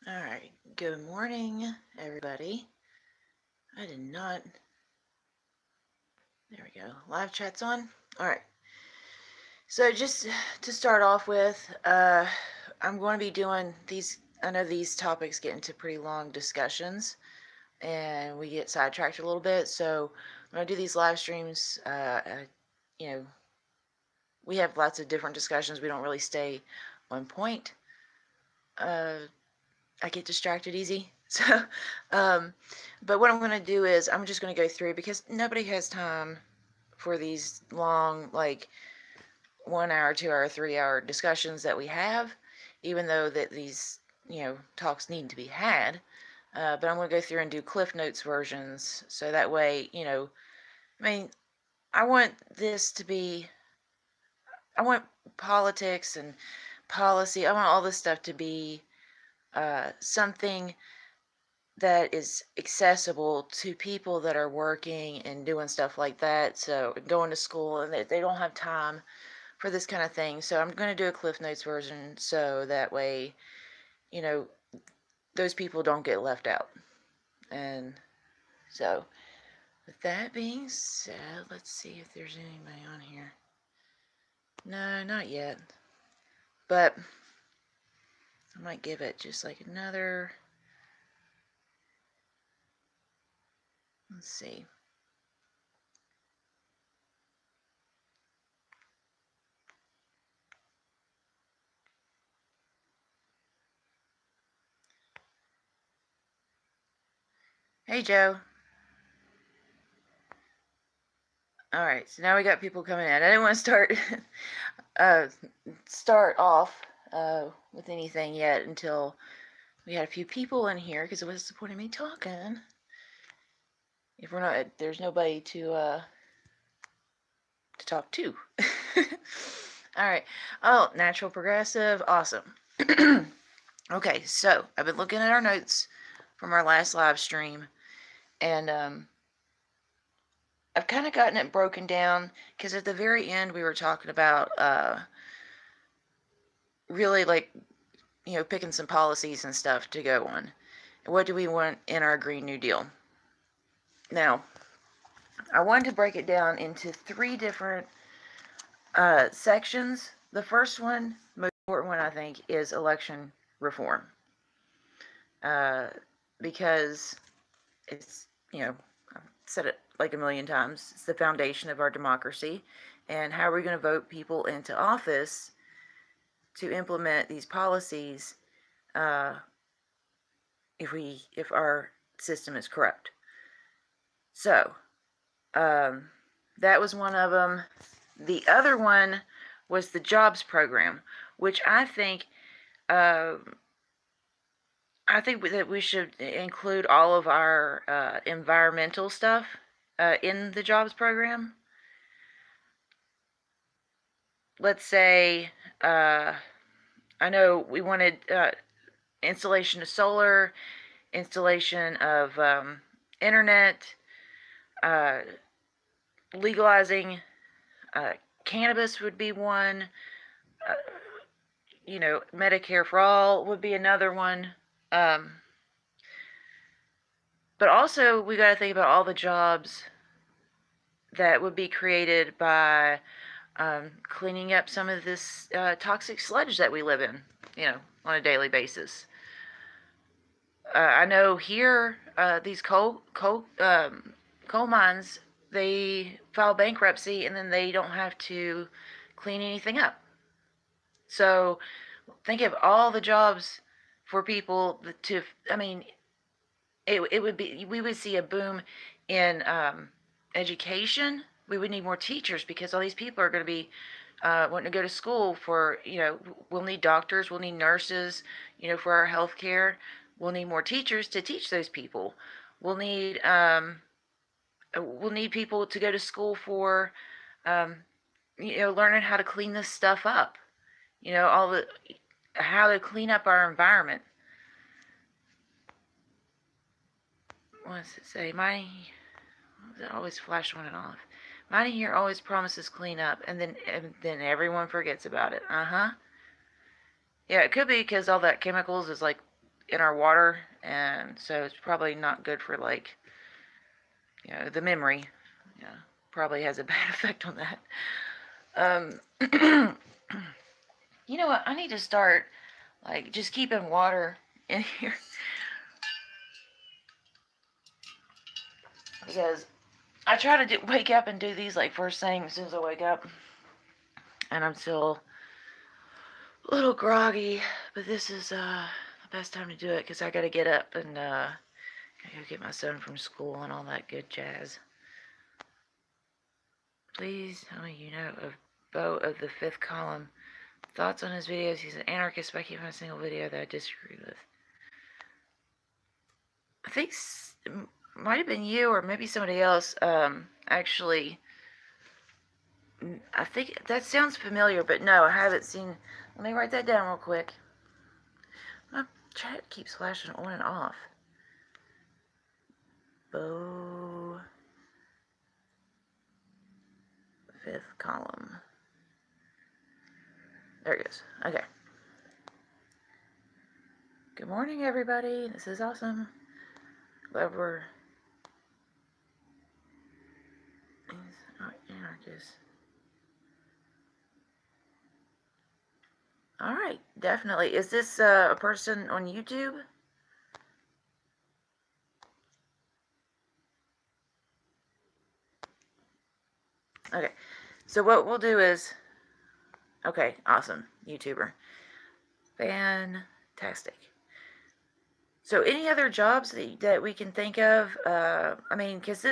All right. Good morning, everybody. I did not. There we go. Live chat's on. All right. So just to start off with, I'm going to be doing these. I know these topics get into pretty long discussions, and we get sidetracked a little bit. So when I do these live streams, you know, we have lots of different discussions. We don't really stay on point. I get distracted easy. So, but what I'm going to do is I'm just going to go through because nobody has time for these long, like 1 hour, 2 hour, 3 hour discussions that we have, even though that these, talks need to be had. But I'm going to go through and do Cliff Notes versions. So that way, I mean, I want this to be, I want politics and policy, I want all this stuff to be something that is accessible to people that are working and doing stuff like that. So going to school and they don't have time for this kind of thing. So I'm going to do a Cliff Notes version so that way, you know, those people don't get left out. And so with that being said, let's see if there's anybody on here. No, not yet. But I might give it just like another. Let's see. Hey, Joe. All right, so now we got people coming in. I didn't want to start off with anything yet until we had a few people in here because it was the point of me talking. If we're not, there's nobody to talk to. All right. Oh, natural progressive, awesome. Okay, so I've been looking at our notes from our last live stream, and I've kind of gotten it broken down because at the very end we were talking about really like picking some policies and stuff to go on. What do we want in our Green New Deal? Now, I wanted to break it down into 3 different sections. The first one, most important one, I think, is election reform. Because it's, I've said it like a million times, it's the foundation of our democracy. And how are we going to vote people into office to implement these policies if our system is corrupt? So, that was one of them. The other one was the jobs program, which I think that we should include all of our environmental stuff in the jobs program. Let's say, I know we wanted installation of solar, installation of internet, legalizing cannabis would be one. Medicare for all would be another one. But also, we got to think about all the jobs that would be created by cleaning up some of this toxic sludge that we live in, on a daily basis. I know here, these coal mines, they file bankruptcy and then they don't have to clean anything up. So think of all the jobs for people to, it would be, we would see a boom in education. We would need more teachers because all these people are going to be wanting to go to school for, we'll need doctors, we'll need nurses, for our health care. We'll need more teachers to teach those people. We'll need people to go to school for, learning how to clean this stuff up. How to clean up our environment. What does it say? It always flash on and off. Mighty here always promises clean up, and then everyone forgets about it. Yeah, it could be because all that chemicals is like in our water, and so it's probably not good for, like, the memory. Yeah, probably has a bad effect on that. You know what? I need to start, like, just keeping water in here, because I try to wake up and do these, like, first thing as soon as I wake up, and I'm still a little groggy, but this is the best time to do it, because I gotta get up and go get my son from school and all that good jazz. Please tell me you know of Bo of the Fifth Column. Thoughts on his videos? He's an anarchist, but I can't find a single video that I disagree with. I think it might have been you or maybe somebody else. Actually, I think that sounds familiar, but no, I haven't seen. Let me write that down real quick. My chat keeps flashing on and off. Bo Fifth Column. There it goes. Okay. Good morning, everybody. This is awesome. Glad we're anarchists. All right, definitely. Is this a person on YouTube? Okay, so what we'll do is, okay, awesome, YouTuber. Fantastic. So any other jobs that we can think of? I mean, because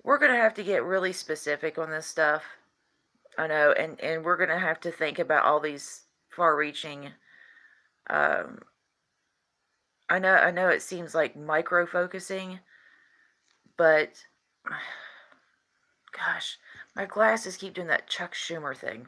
we're going to have to get really specific on this stuff. I know, and we're going to have to think about all these far-reaching, I know it seems like micro-focusing, but, gosh, my glasses keep doing that Chuck Schumer thing.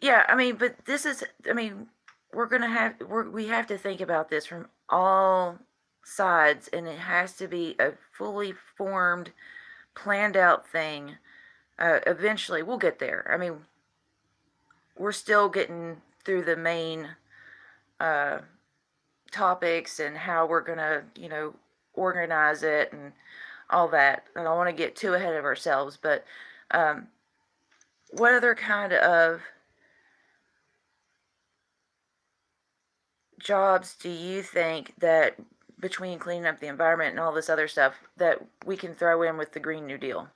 Yeah, I mean, but this is, I mean, we have to think about this from all sides, and it has to be a fully formed, planned out thing. Eventually, we'll get there. I mean, we're still getting through the main topics and how we're gonna, organize it and all that. I don't want to get too ahead of ourselves, but what other kind of jobs do you think that, between cleaning up the environment and all this other stuff, that we can throw in with the Green New Deal?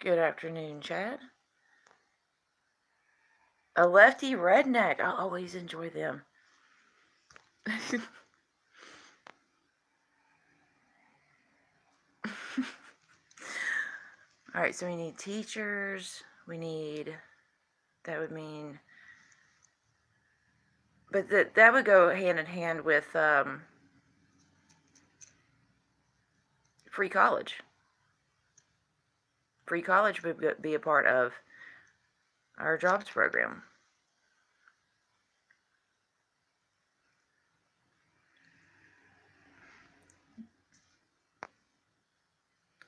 Good afternoon, Chad. A lefty redneck. I always enjoy them. All right, so we need teachers. That would mean, but that would go hand in hand with free college. Free college would be a part of our jobs program.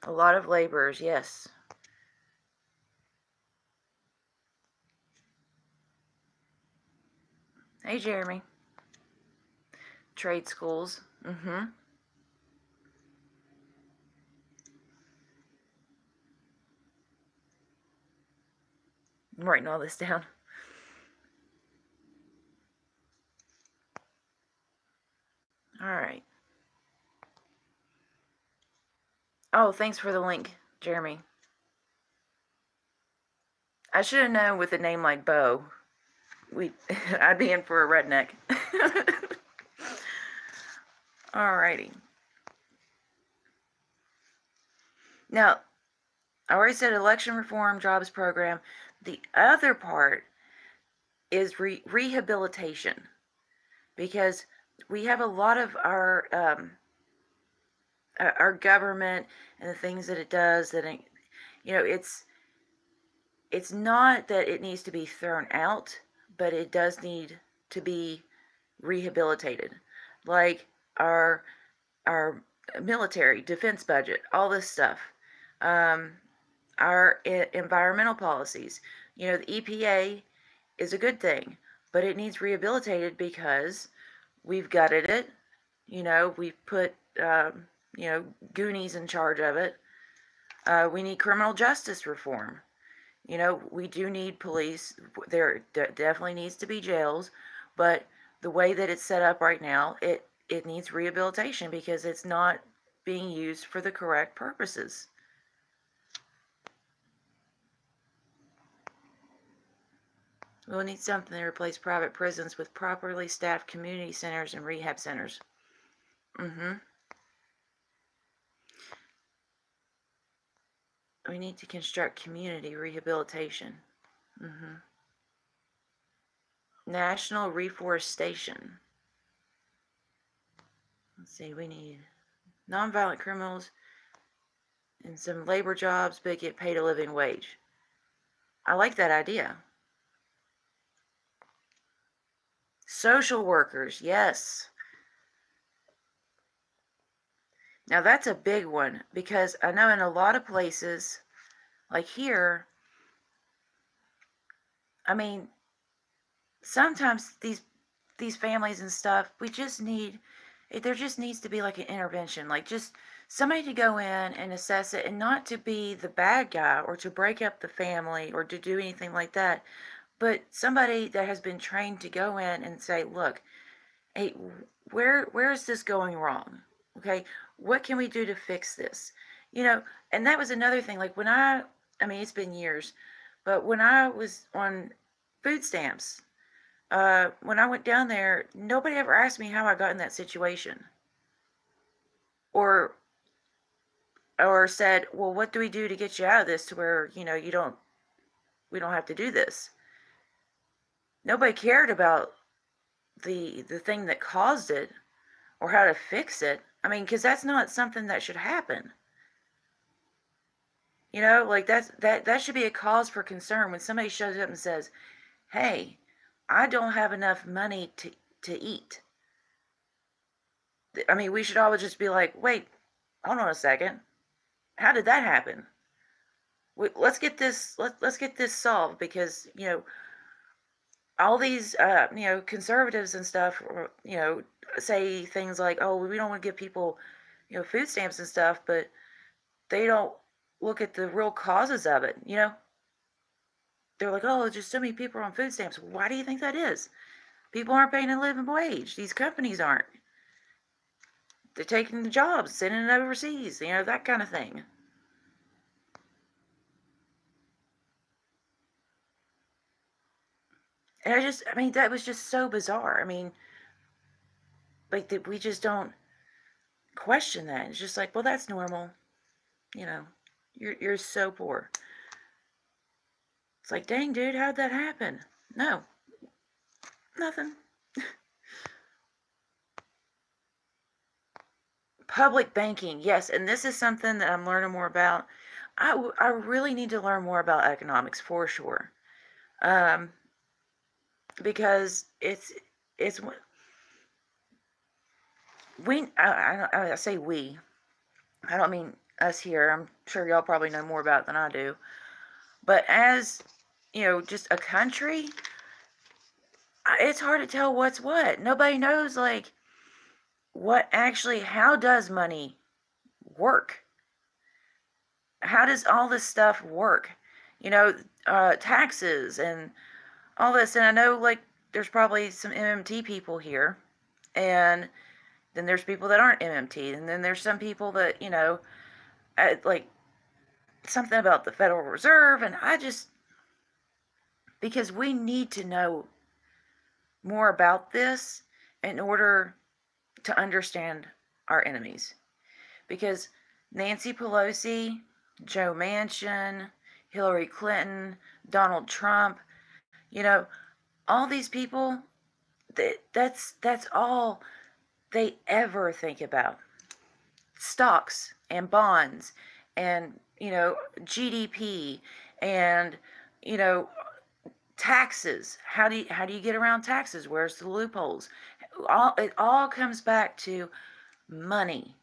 A lot of laborers, yes. Hey, Jeremy. Trade schools. Mm-hmm. I'm writing all this down. All right. Oh, thanks for the link, Jeremy. I should have known with a name like Bo, I'd be in for a redneck. Alrighty. Now, I already said election reform, jobs program. The other part is rehabilitation, because we have a lot of our government and the things that it does that it's not that it needs to be thrown out, but it does need to be rehabilitated, like our military defense budget, all this stuff. our environmental policies. You know, the EPA is a good thing, but it needs rehabilitated because we've gutted it. You know, we've put, you know, Goonies in charge of it. We need criminal justice reform. You know, we do need police. There definitely needs to be jails, but the way that it's set up right now, it needs rehabilitation because it's not being used for the correct purposes. We'll need something to replace private prisons with properly staffed community centers and rehab centers. We need to construct community rehabilitation. National reforestation. Let's see, we need nonviolent criminals and some labor jobs, but get paid a living wage. I like that idea. Social workers, yes. Now that's a big one because I know in a lot of places, like here, I mean, sometimes these families and stuff, we just need, there just needs to be like an intervention, like just somebody to go in and assess it, and not to be the bad guy or to break up the family or to do anything like that, but somebody that has been trained to go in and say, look, hey, where is this going wrong? Okay, what can we do to fix this? You know, and that was another thing. Like when I mean, it's been years, but when I was on food stamps, when I went down there, nobody ever asked me how I got in that situation, or said, well, what do we do to get you out of this to where, you know, we don't have to do this. Nobody cared about the thing that caused it or how to fix it. I mean, because that's not something that should happen. You know, like that should be a cause for concern when somebody shows up and says, hey, I don't have enough money to eat. I mean, we should all just be like, wait, hold on a second. How did that happen? Let's get this solved, because, you know, all these, you know, conservatives and stuff, you know, say things like, oh, we don't want to give people, you know, food stamps and stuff, but they don't look at the real causes of it. You know, they're like, oh, just so many people are on food stamps. Why do you think that is? People aren't paying a living wage. These companies aren't. They're taking the jobs, sending it overseas, you know, that kind of thing. And I mean, that was just so bizarre. I mean, like, that we just don't question that. It's just like, well, that's normal. You know, you're so poor. It's like, dang, dude, how'd that happen? No, nothing. Public banking, yes, and this is something that I'm learning more about. I really need to learn more about economics for sure, because it's I say we. I don't mean us here. I'm sure y'all probably know more about it than I do. But as, you know, just a country, it's hard to tell what's what. Nobody knows, like, what actually, how does money work? How does all this stuff work? You know, taxes and all this. And I know, like, there's probably some MMT people here, and then there's people that aren't MMT, and then there's some people that, you know, like something about the Federal Reserve, and because we need to know more about this in order to understand our enemies. Because Nancy Pelosi, Joe Manchin, Hillary Clinton, Donald Trump, you know, all these people, that's all they ever think about. Stocks and bonds and, you know, GDP and, you know, taxes. How do you get around taxes? Where's the loopholes? It all comes back to money.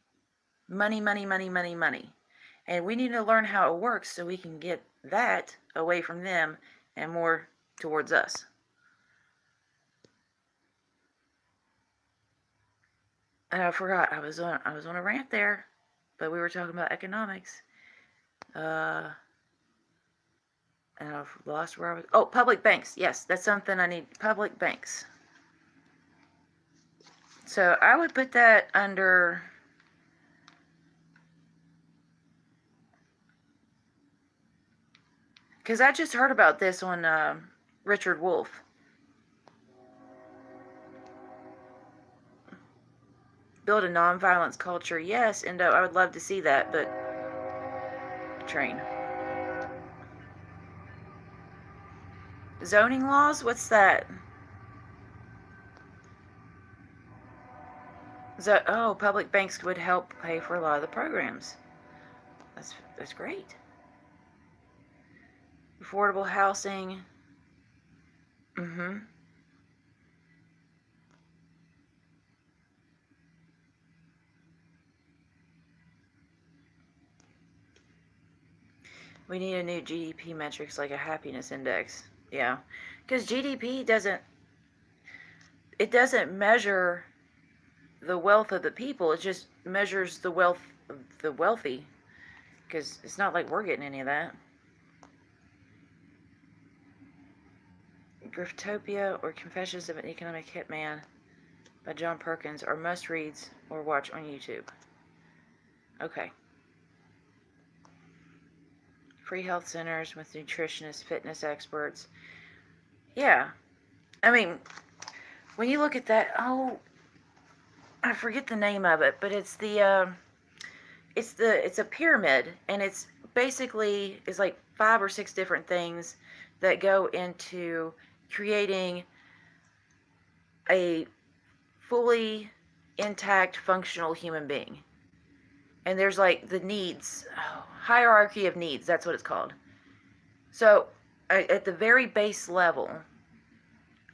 Money, money, money, money, money. And we need to learn how it works so we can get that away from them and more towards us. And I forgot I was on a rant there, but we were talking about economics. And I've lost where I was. Oh, public banks. Yes, that's something I need. Public banks. So I would put that under. Because I just heard about this on Richard Wolff. Build a nonviolence culture. Yes, and I would love to see that, but train. Zoning laws? What's that? Public banks would help pay for a lot of the programs. That's great. Affordable housing. We need a new GDP metrics like a happiness index. Yeah, because GDP doesn't measure the wealth of the people. It just measures the wealth of the wealthy, because it's not like we're getting any of that. Griftopia or Confessions of an Economic Hitman by John Perkins are must reads or watch on YouTube. Okay. Free health centers with nutritionists, fitness experts. Yeah. I mean, when you look at that, I forget the name of it, but it's a pyramid, and it's basically like 5 or 6 different things that go into creating a fully intact, functional human being. And there's like the needs, hierarchy of needs, that's what it's called. So at the very base level,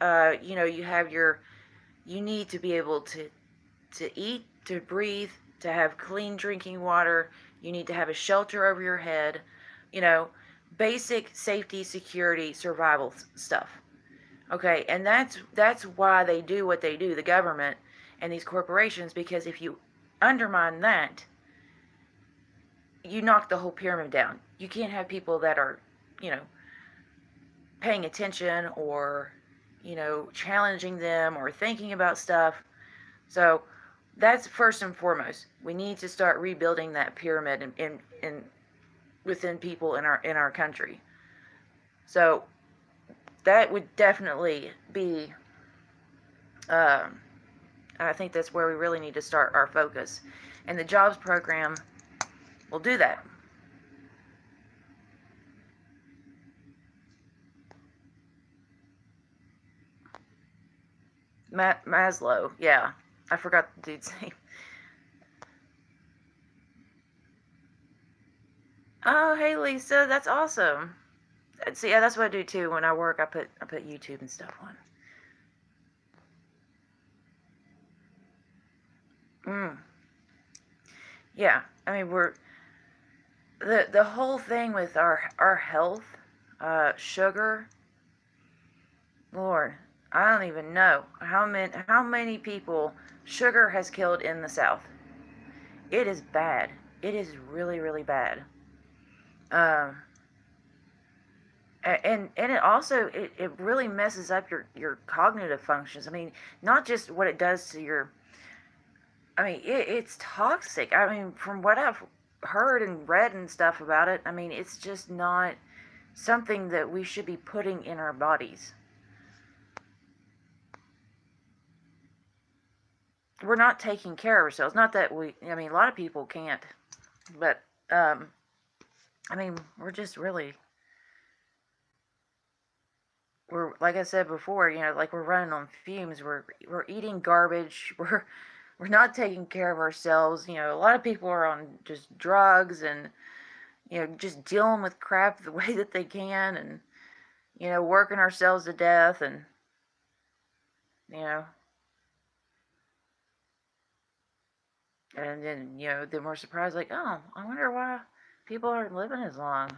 you have you need to be able to eat, to breathe, to have clean drinking water. You need to have a shelter over your head, basic safety, security, survival stuff. Okay, and that's why they do what they do, the government and these corporations, because if you undermine that, you knock the whole pyramid down. You can't have people that are, paying attention or, challenging them or thinking about stuff. So that's first and foremost. We need to start rebuilding that pyramid in within people in our country. So that would definitely be, I think that's where we really need to start our focus. And the jobs program will do that. Maslow, yeah. I forgot the dude's name. Oh, hey Lisa, that's awesome. So yeah, that's what I do too. When I work, I put YouTube and stuff on. Yeah, I mean we're the whole thing with our health, sugar. Lord, I don't even know how many people sugar has killed in the South. It is bad. It is really, really bad. And it also it really messes up your cognitive functions. I mean, not just what it does to your. I mean, it's toxic. I mean, from what I've heard and read and stuff about it, I mean, it's just not something that we should be putting in our bodies. We're not taking care of ourselves. Not that I mean, a lot of people can't, but I mean, we're just really, we're, like I said before, like we're running on fumes. We're eating garbage. We're not taking care of ourselves. A lot of people are on just drugs and just dealing with crap the way that they can, and working ourselves to death, and and then then we're surprised, like, oh, I wonder why People aren't living as long.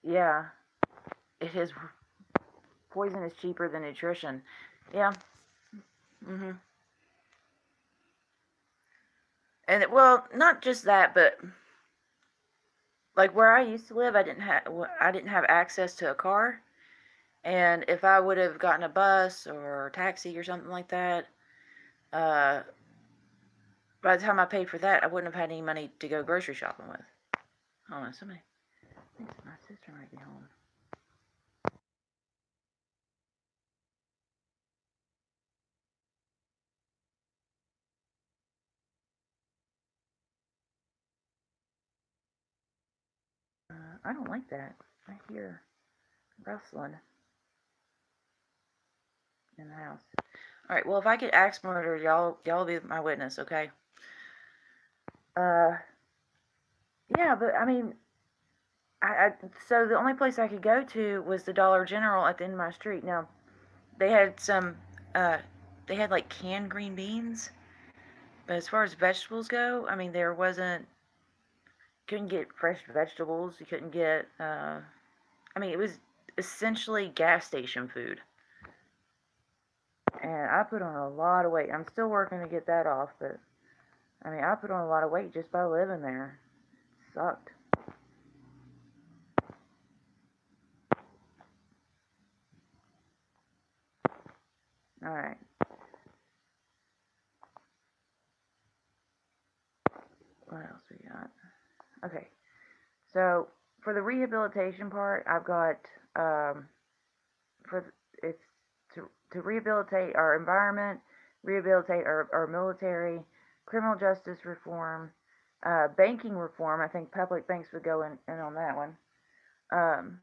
Yeah, it is. Poison is cheaper than nutrition. Yeah. Mhm. And well, not just that, but like where I used to live, I didn't have access to a car, and if I would have gotten a bus or a taxi or something like that, uh, by the time I paid for that, I wouldn't have had any money to go grocery shopping with. Hold on, somebody thinks my sister might be home. I don't like that. I hear rustling in the house. All right. Well, if I get axe murdered, y'all be my witness, okay? Uh, yeah, but I mean, so the only place I could go to was the Dollar General at the end of my street. Now, they had some, uh, they had like canned green beans, but as far as vegetables go, I mean, there wasn't. Couldn't get fresh vegetables. You couldn't get. I mean, it was essentially gas station food. And I put on a lot of weight. I'm still working to get that off, but I mean, I put on a lot of weight just by living there. It sucked. All right. What else we got? Okay. So for the rehabilitation part, I've got for it's to rehabilitate our environment, rehabilitate our military, criminal justice reform, banking reform. I think public banks would go in on that one. Um,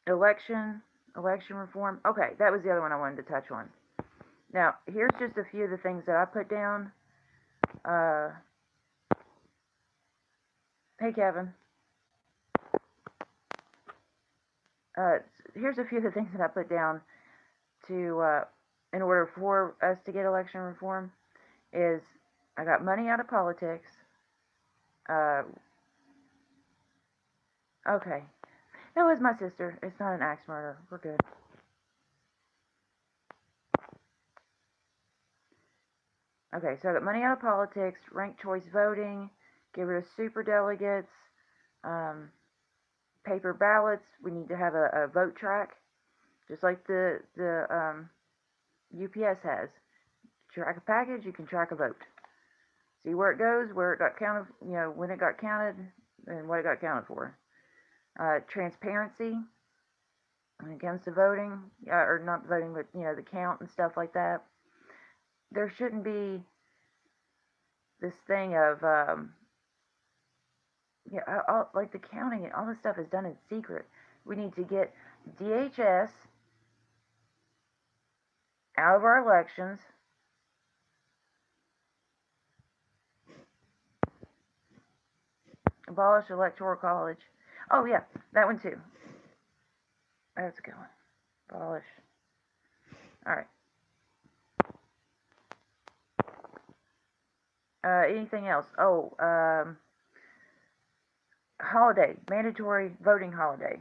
election election reform. Okay, that was the other one I wanted to touch on. Now here's just a few of the things that I put down. Uh, hey Kevin. Uh, Here's a few of the things that I put down to in order for us to get election reform is I got money out of politics. Uh, okay, that was my sister. It's not an axe murder. We're good. Okay, so I got money out of politics, ranked choice voting, get rid of super delegates, um, paper ballots. We need to have a vote track, just like the UPS has. Track a package, you can track a vote. See where it goes, where it got counted, when it got counted, and what it got counted for. Transparency when it comes to voting, or not voting, but the count and stuff like that. There shouldn't be this thing of like the counting and all this stuff is done in secret. We need to get DHS out of our elections. Abolish electoral college. Oh yeah, that one too. That's a good one. Abolish. All right. Anything else? Oh, holiday, mandatory voting holiday.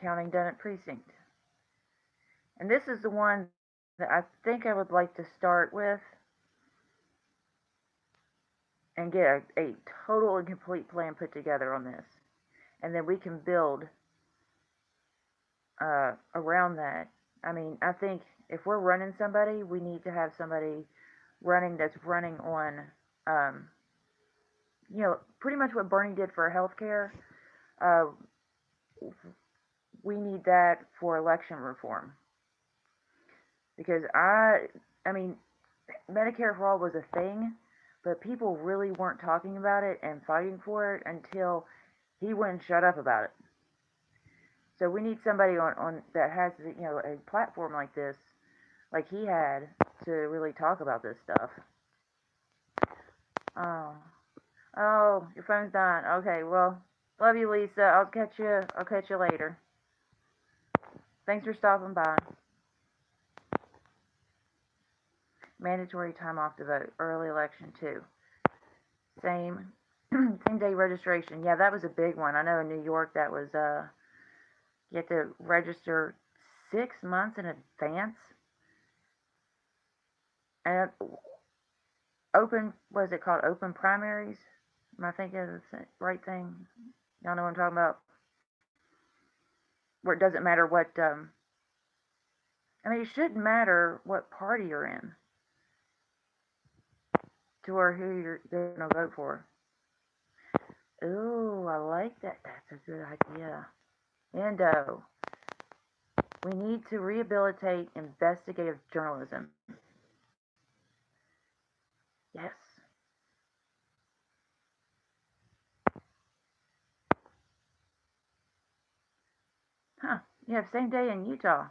Counting done at precinct. And this is the one that I think I would like to start with and get a total and complete plan put together on this. And then we can build around that. I mean, I think if we're running somebody, we need to have somebody running that's running on, um, pretty much what Bernie did for healthcare. Uh, we need that for election reform because I mean, Medicare for all was a thing, but people really weren't talking about it and fighting for it until he wouldn't shut up about it. So we need somebody on that has a platform like this, like he had, to really talk about this stuff. Oh, oh, your phone's dying. Okay, well, love you, Lisa. I'll catch you. I'll catch you later. Thanks for stopping by. Mandatory time off to vote. Early election too. Same, same day registration. Yeah, that was a big one. I know in New York that was you have to register 6 months in advance. And open, what is it called? Open primaries? Am I thinking of the right thing? Y'all know what I'm talking about? Where it doesn't matter what, I mean, it shouldn't matter what party you're in to or who you're going to vote for. Ooh, I like that. That's a good idea. Endo, we need to rehabilitate investigative journalism. Yes. Huh. You have same day in Utah.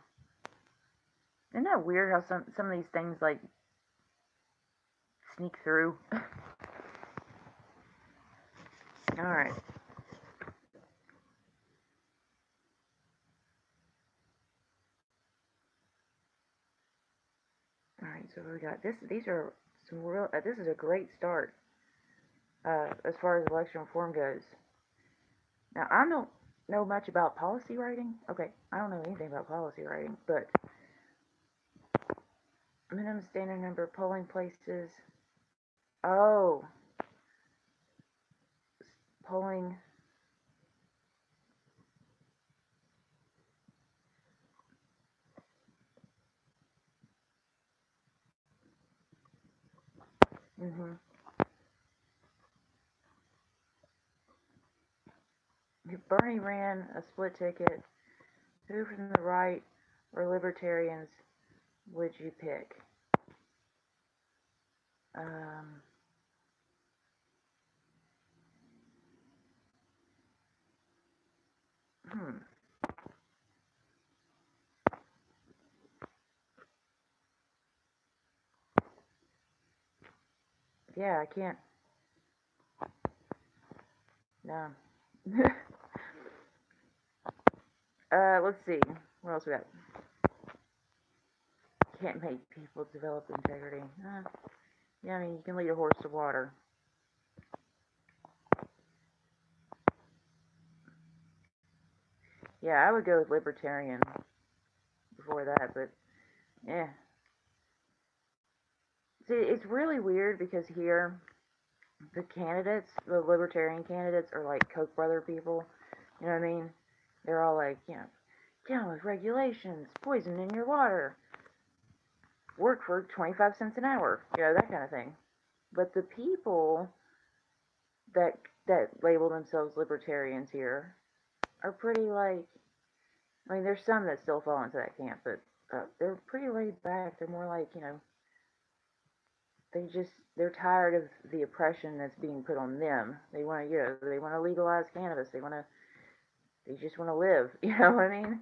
Isn't that weird how some of these things like sneak through? All right. All right. So we got this. These are some real. This is a great start as far as election reform goes. Now I don't know much about policy writing. Okay, I don't know anything about policy writing, but minimum standard number of polling places. Oh, polling. Mhm. If Bernie ran a split ticket, who from the right or libertarians would you pick? Um, hmm. Yeah, I can't. No. Let's see. What else we got? Can't make people develop integrity. Yeah, I mean, you can lead a horse to water. Yeah, I would go with libertarian before that, but yeah. See, it's really weird because here, the candidates, the libertarian candidates, are like Koch brother people. You know what I mean? They're all like, down with regulations, poison in your water, work for 25 cents an hour, that kind of thing. But the people that label themselves libertarians here are pretty like, I mean, there's some that still fall into that camp, but they're pretty laid back. They're more like, they're tired of the oppression that's being put on them. They want to, they want to legalize cannabis. They just want to live. You know what I mean?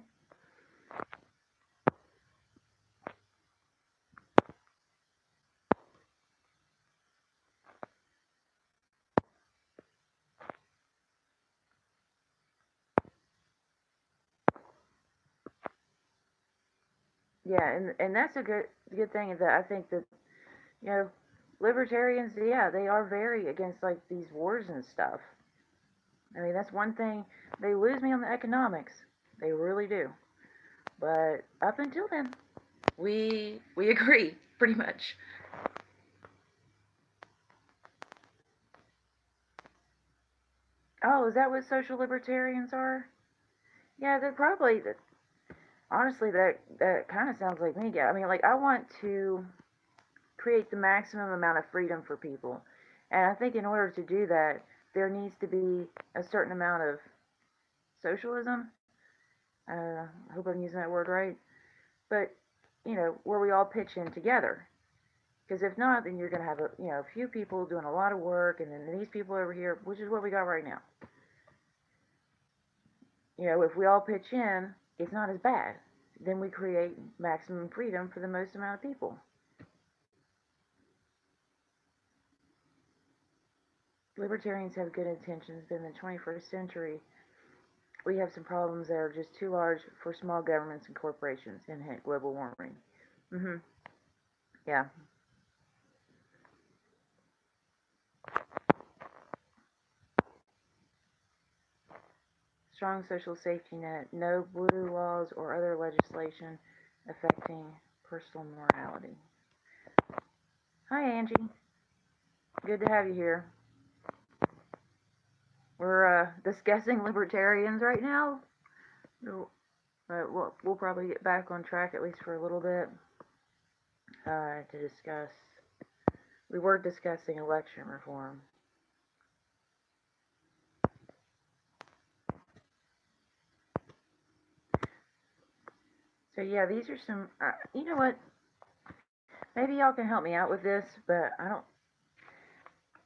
Yeah, and that's a good thing that I think that you know libertarians, yeah, they are very against like these wars and stuff. I mean, that's one thing. They lose me on the economics. They really do. But up until then, we agree pretty much. Oh, is that what social libertarians are? Yeah, they're probably. Honestly, that kind of sounds like me. Yeah, I mean, like I want to create the maximum amount of freedom for people, and I think in order to do that, there needs to be a certain amount of socialism. I hope I'm using that word right. But where we all pitch in together. Because if not, then you're going to have a few people doing a lot of work, and then these people over here, which is what we got right now. If we all pitch in, it's not as bad. Then we create maximum freedom for the most amount of people. libertarians have good intentions, but in the 21st century, we have some problems that are just too large for small governments and corporations, and hence global warming. Mm-hmm. Yeah. Strong social safety net, no blue laws or other legislation affecting personal morality. Hi, Angie. Good to have you here. We're discussing libertarians right now. We'll probably get back on track at least for a little bit to discuss. We were discussing election reform. So yeah, these are some. You know what? Maybe y'all can help me out with this, but I don't.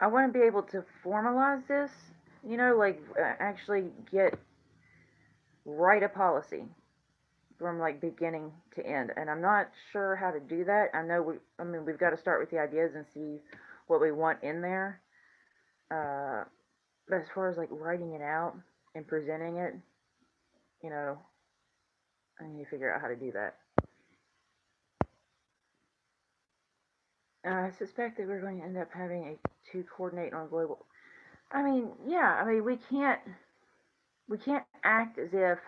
I want to be able to formalize this. You know, like actually write a policy from like beginning to end, and I'm not sure how to do that. I mean, we've got to start with the ideas and see what we want in there. But as far as like writing it out and presenting it, you know, I need to figure out how to do that. I suspect that we're going to end up having to coordinate on global. I mean, yeah. I mean, we can't act as if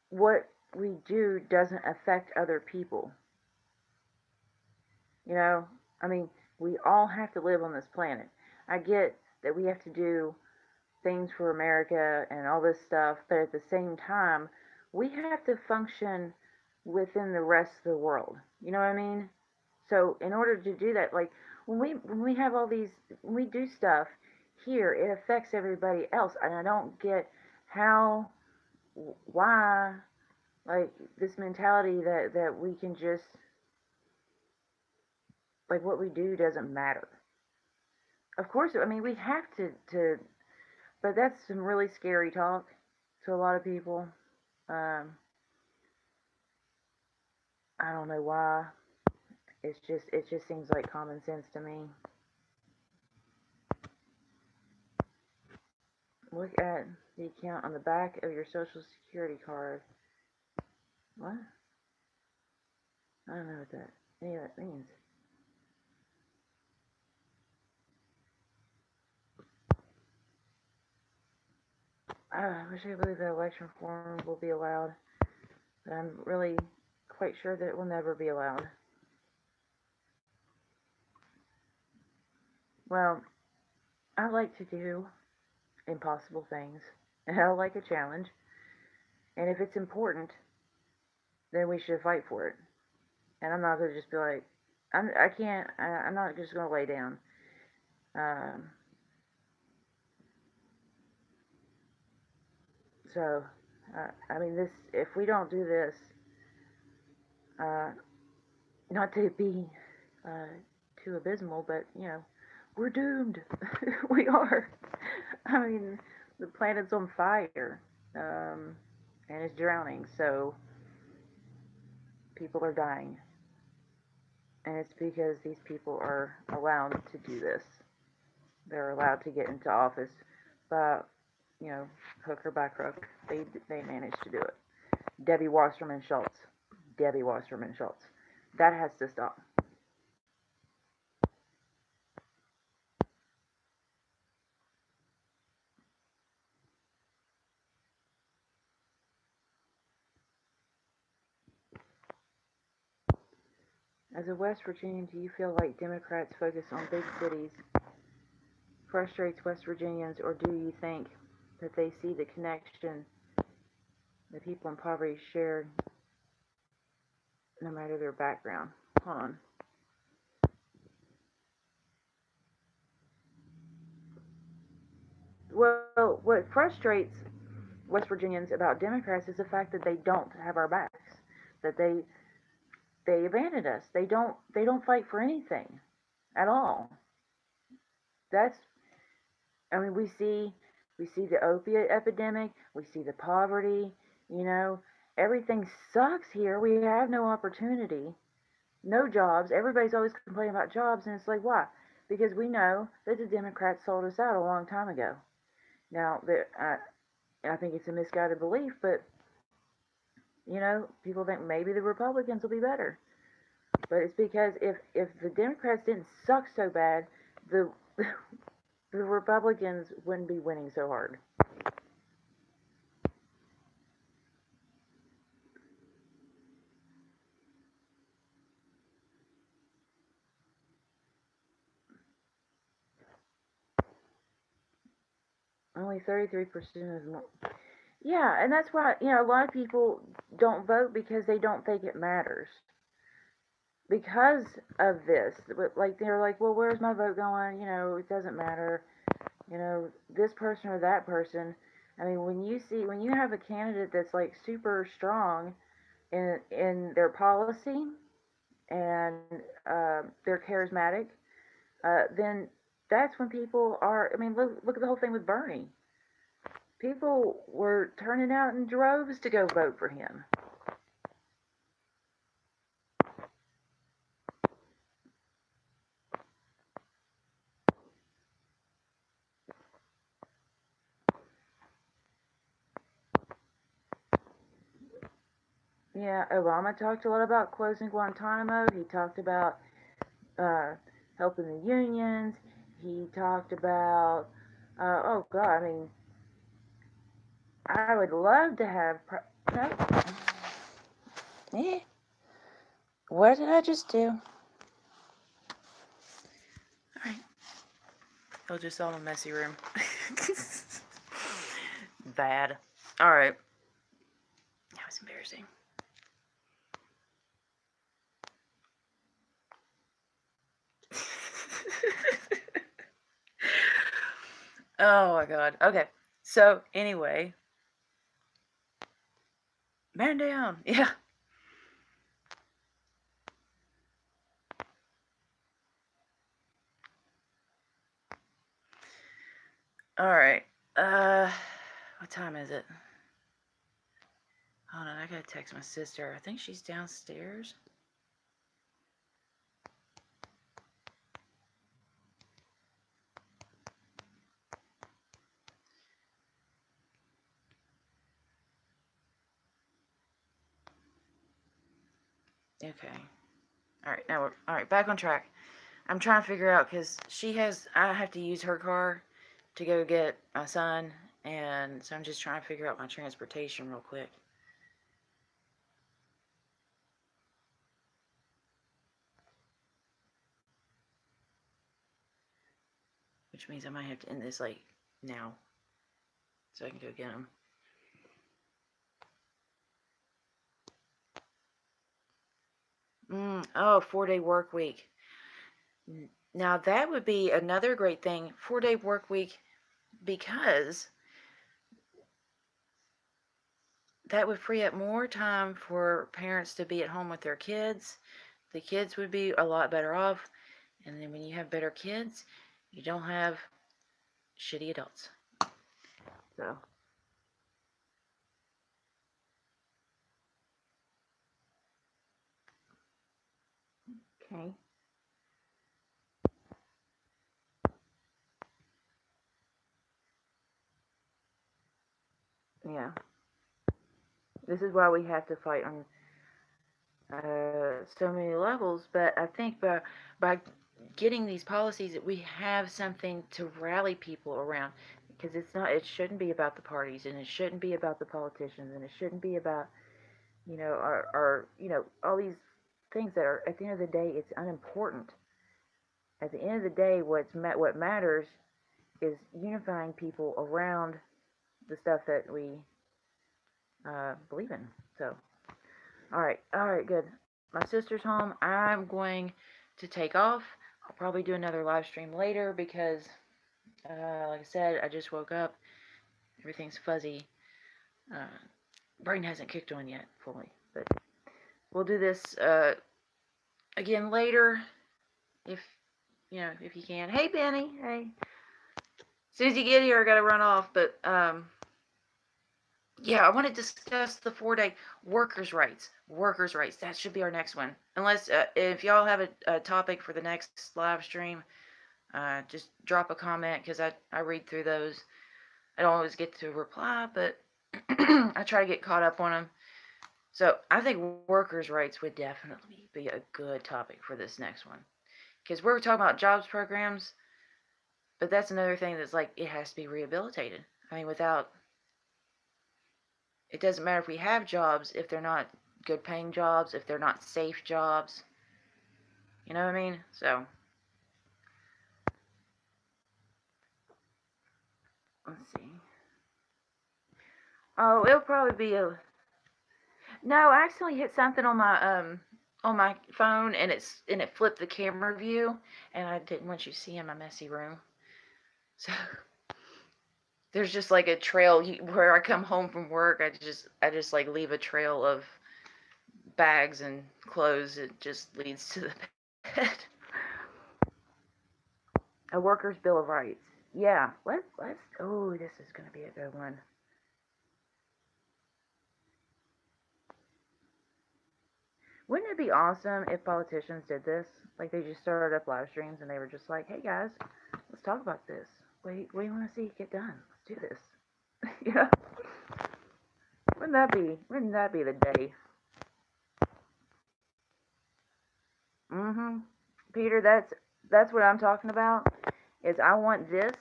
what we do doesn't affect other people. You know, I mean, we all have to live on this planet. I get that we have to do things for America and all this stuff, but at the same time, we have to function within the rest of the world. You know what I mean? So in order to do that, like when we have all these, when we do stuff here, it affects everybody else, and I don't get how, why, like this mentality that we can just like what we do doesn't matter. Of course, I mean we have to, but that's some really scary talk to a lot of people. Um, I don't know why. It just seems like common sense to me. Look at the account on the back of your social security card. What? I don't know what any of that means. I wish I believe that election reform will be allowed, but I'm really quite sure that it will never be allowed. Well, I like to do impossible things, and I like a challenge. And if it's important, then we should fight for it. And I'm not gonna just be like, I can't. I'm not just gonna lay down. Um, so, I mean, this. If we don't do this, uh, not to be uh, too abysmal, but we're doomed. We are. I mean, the planet's on fire, and it's drowning. So people are dying, and it's because these people are allowed to do this. They're allowed to get into office, but hook or by crook, they managed to do it. Debbie Wasserman Schultz. Debbie Wasserman Schultz. That has to stop. As a West Virginian, do you feel like Democrats focus on big cities frustrates West Virginians, or do you think that they see the connection that people in poverty share no matter their background? Hold on. Well, what frustrates West Virginians about Democrats is the fact that they don't have our backs, that they abandoned us. They don't fight for anything at all. That's I mean we see the opiate epidemic, we see the poverty, you know, everything sucks here. We have no opportunity, no jobs. Everybody's always complaining about jobs, and it's like why? because we know that the Democrats sold us out a long time ago. Now, I think it's a misguided belief, but people think maybe the Republicans will be better. But it's because if the Democrats didn't suck so bad, the the Republicans wouldn't be winning so hard. Only 33% is more. Yeah, and that's why a lot of people don't vote because they don't think it matters. Because of this, like they're like, well, where's my vote going? It doesn't matter. This person or that person. I mean, when you have a candidate that's like super strong in their policy and they're charismatic, then that's when people are. I mean, look at the whole thing with Bernie. People were turning out in droves to go vote for him. Yeah, Obama talked a lot about closing Guantanamo. He talked about uh, helping the unions. He talked about, oh God, I mean, I would love to have. No. Eh. What did I just do? Alright. I'll just all a messy room. Bad. Alright. That was embarrassing. Oh my God. Okay. So, anyway. Man down. Yeah. Alright. What time is it? Hold on, I gotta text my sister. I think she's downstairs. Okay. Alright, now we're alright, back on track. I'm trying to figure out because I have to use her car to go get my son, and so I'm just trying to figure out my transportation real quick. Which means I might have to end this like now, so I can go get him. Oh, 4-day work week. Now that would be another great thing, 4-day work week, because that would free up more time for parents to be at home with their kids. The kids would be a lot better off, and then when you have better kids, you don't have shitty adults. So. Okay. Yeah. This is why we have to fight on so many levels, but I think by getting these policies that we have something to rally people around, because it shouldn't be about the parties, and it shouldn't be about the politicians, and it shouldn't be about our all these things that are, at the end of the day, it's unimportant. At the end of the day, what matters is unifying people around the stuff that we believe in. So, all right, good. My sister's home. I'm going to take off. I'll probably do another live stream later because, like I said, I just woke up. Everything's fuzzy. Brain hasn't kicked on yet fully, but we'll do this again later if you can. Hey, Benny. Hey. As soon as you get here, I gotta run off. But yeah, I want to discuss the 4-day workers' rights. Workers' rights. That should be our next one. Unless if y'all have a topic for the next live stream, Just drop a comment because I read through those. I don't always get to reply, but I try to get caught up on them. So I think workers' rights would definitely be a good topic for this next one. Because we're talking about jobs programs, but that's another thing that's like, it has to be rehabilitated. I mean, without, it doesn't matter if we have jobs if they're not good paying jobs, if they're not safe jobs. You know what I mean? So, let's see. Oh, it'll probably be a. No, I accidentally hit something on my phone and it flipped the camera view and I didn't want you to see in my messy room. So there's just like a trail where I come home from work. I just like leave a trail of bags and clothes. It just leads to the bed. A worker's bill of rights. Yeah, let's. Oh, this is gonna be a good one. Wouldn't it be awesome if politicians did this? Like they just started up live streams and they were just like, "Hey guys, let's talk about this. What do you want to see get done? Let's do this." Yeah. Wouldn't that be? Wouldn't that be the day? Mhm. Peter, that's what I'm talking about. Is I want this.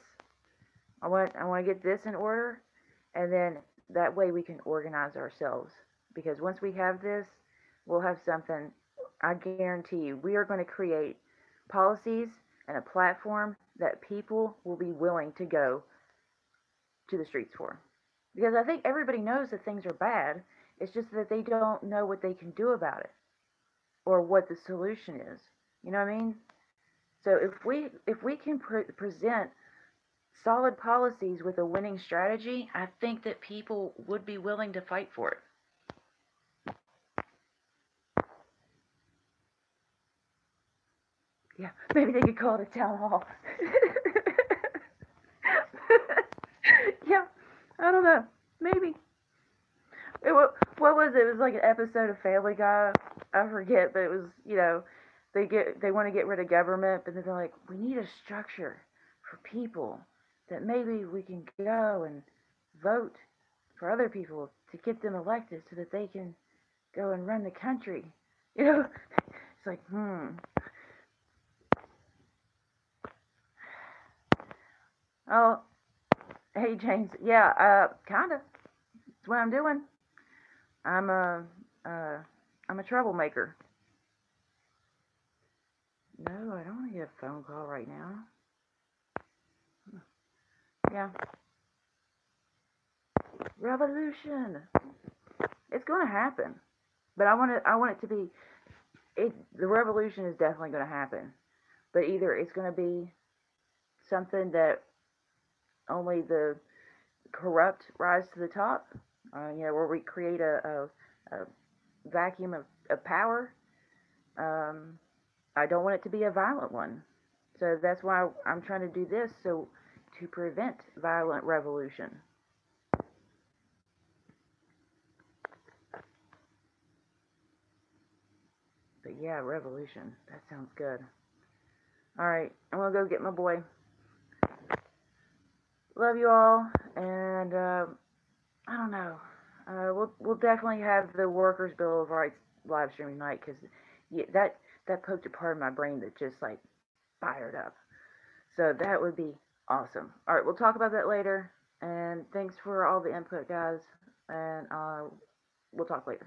I want to get this in order, and then that way we can organize ourselves. Because once we have this, we'll have something. I guarantee you, we are going to create policies and a platform that people will be willing to go to the streets for. Because I think everybody knows that things are bad. It's just that they don't know what they can do about it or what the solution is. You know what I mean? So if we can present solid policies with a winning strategy, I think that people would be willing to fight for it. Yeah, maybe they could call it a town hall. Yeah, I don't know. Maybe. What was it? It was like an episode of Family Guy. I forget, but it was, they want to get rid of government, but then they're like, we need a structure for people that maybe we can go and vote for other people to get them elected so that they can go and run the country. You know, it's like, Oh, hey James. Yeah, kinda. That's what I'm doing. I'm a, uh, I'm a troublemaker. No, I don't want to get a phone call right now. Yeah, revolution. It's gonna happen, but I want it to be. The revolution is definitely gonna happen, but either it's gonna be something that only the corrupt rise to the top, where we create a vacuum of power. Um, I don't want it to be a violent one. So that's why I'm trying to do this, so to prevent violent revolution. But yeah, revolution. That sounds good. All right, I'm gonna go get my boy. Love you all, and I don't know. We'll definitely have the Workers' Bill of Rights live stream tonight because that poked a part of my brain that just like fired up. So that would be awesome. All right, we'll talk about that later. And thanks for all the input, guys. And we'll talk later.